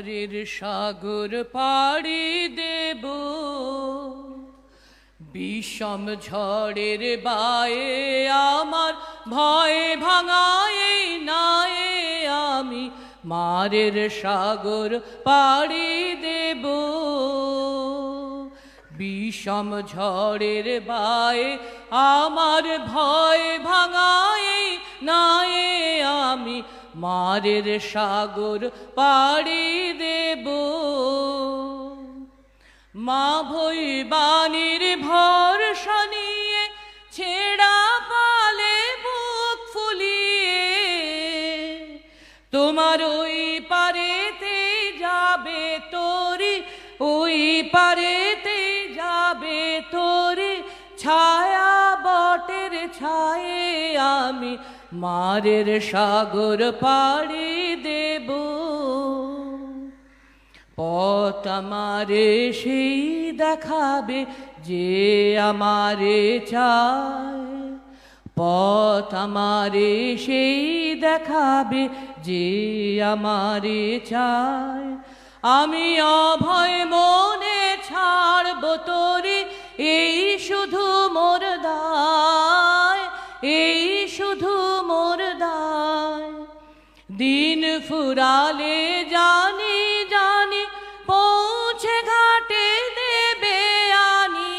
মারের সাগর পাড়ি দেব বিষম ঝড়ের বায়ে আমার ভয়ে ভাঙায় নায়ে আমি মারের সাগর পাড়ি দেব বিষম ঝড়ের বায়ে আমার ভয় ভাঙায় নায়ে আমি মারের সাগর পাড়ি দেব মা ভৈবানীর ভরসা নিয়ে ছেঁড়া পালে বুক ফুলিয়ে তোমার ওই পারেতে যাবে তোরি ওই পারেতে যাবে তোরি ছায়া বটের ছায়ে আমি মারের সাগর পাড়ি দেব পথ আমারে সেই দেখাবে যে আমারে চায় পথ আমারে সেই দেখাবে যে আমারে চায় আমি অভয় মনে ছাড়ব তোরে এই শুধু মোর দায় এই শুধু মোর দায় দিন ফুরালে জানি জানি পৌঁছে ঘাটে দেবে আনি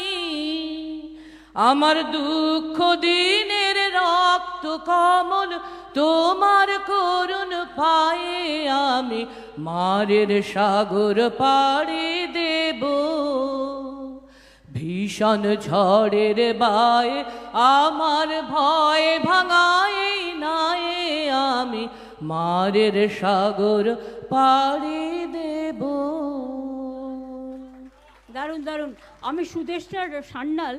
আমার দুঃখ দিনের রক্ত কমল তোমার করুণ পায়ে আমি মারের সাগর পাড়ি দেব ভীষণ ঝড়ের বায়ে আমার ভয় ভাঙায় নায়ে আমি মারের সাগর পাড়ি দেব। দারুণ দারুণ। আমি সুদেষ্টার সান্যাল।